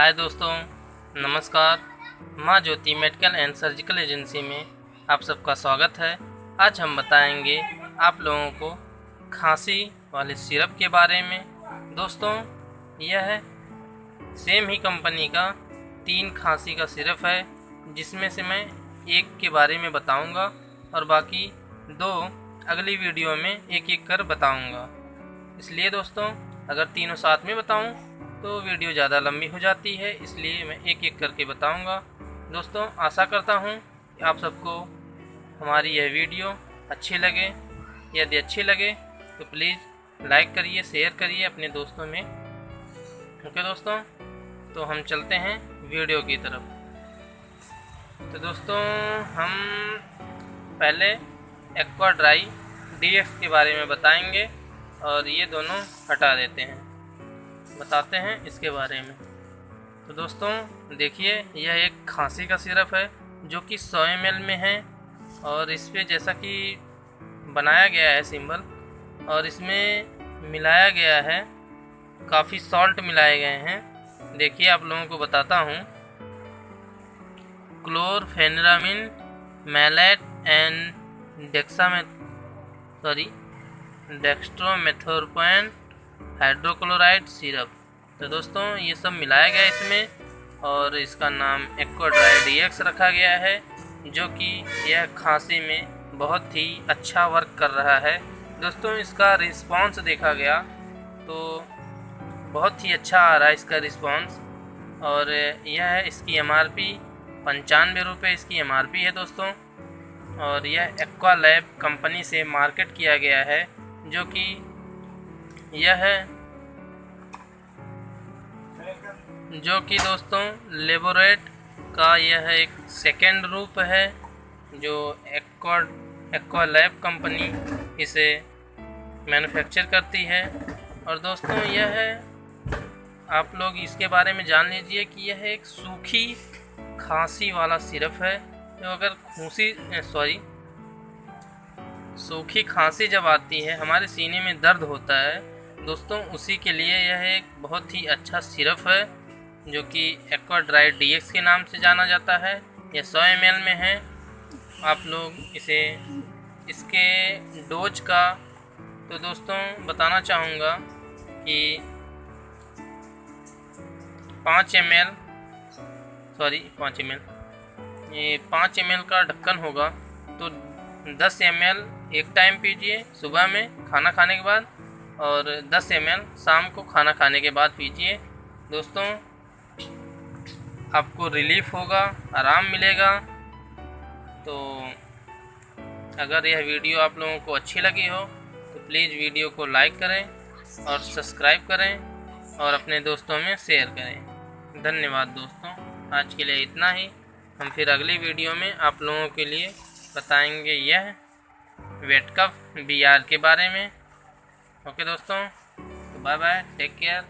हाय दोस्तों, नमस्कार। माँ ज्योति मेडिकल एंड सर्जिकल एजेंसी में आप सबका स्वागत है। आज हम बताएंगे आप लोगों को खांसी वाले सिरप के बारे में। दोस्तों, यह सेम ही कंपनी का 3 खांसी का सिरप है, जिसमें से मैं एक के बारे में बताऊंगा और बाकी 2 अगली वीडियो में एक एक कर बताऊंगा। इसलिए दोस्तों, अगर तीनों साथ में बताऊं तो वीडियो ज़्यादा लंबी हो जाती है, इसलिए मैं एक एक करके बताऊंगा। दोस्तों, आशा करता हूं कि आप सबको हमारी यह वीडियो अच्छी लगे। यदि अच्छी लगे तो प्लीज़ लाइक करिए, शेयर करिए अपने दोस्तों में। ओके दोस्तों, तो हम चलते हैं वीडियो की तरफ। तो दोस्तों, हम पहले एक्वा ड्राई डीएक्स के बारे में बताएंगे और ये दोनों हटा देते हैं, बताते हैं इसके बारे में। तो दोस्तों देखिए, यह एक खांसी का सिरप है जो कि 100 ml में है और इस पे जैसा कि बनाया गया है सिंबल, और इसमें मिलाया गया है, काफ़ी सॉल्ट मिलाए गए हैं। देखिए आप लोगों को बताता हूँ। क्लोरफेनिरामिन, मैलेट एंड डेक्स्ट्रोमेथोर्पन हाइड्रोक्लोराइड सिरप। तो दोस्तों ये सब मिलाया गया इसमें और इसका नाम एक्वा ड्राई डीएक्स रखा गया है, जो कि यह खांसी में बहुत ही अच्छा वर्क कर रहा है। दोस्तों, इसका रिस्पांस देखा गया तो बहुत ही अच्छा आ रहा है इसका रिस्पांस। और यह है, इसकी एमआरपी 95 रुपये इसकी एमआरपी है दोस्तों। और यह एक्वा लैब कंपनी से मार्केट किया गया है, जो कि दोस्तों लेबोरेट का यह एक सेकेंड रूप है, जो एक्वा लैब कंपनी इसे मैन्युफैक्चर करती है। और दोस्तों यह है, आप लोग इसके बारे में जान लीजिए कि यह एक सूखी खांसी वाला सिरप है। जो अगर सूखी खांसी जब आती है, हमारे सीने में दर्द होता है दोस्तों, उसी के लिए यह एक बहुत ही अच्छा सिरप है, जो कि एक्वा ड्राई डीएक्स के नाम से जाना जाता है। यह 100 ml में है। आप लोग इसके डोज का तो दोस्तों बताना चाहूँगा कि 5 ml का ढक्कन होगा, तो 10 ml एक टाइम पीजिए सुबह में खाना खाने के बाद, और 10 ml शाम को खाना खाने के बाद पीजिए। दोस्तों, आपको रिलीफ होगा, आराम मिलेगा। तो अगर यह वीडियो आप लोगों को अच्छी लगी हो तो प्लीज़ वीडियो को लाइक करें और सब्सक्राइब करें और अपने दोस्तों में शेयर करें। धन्यवाद दोस्तों, आज के लिए इतना ही। हम फिर अगली वीडियो में आप लोगों के लिए बताएंगे यह वेट कफ बीआर के बारे में। ओके दोस्तों, तो बाय बाय, टेक केयर।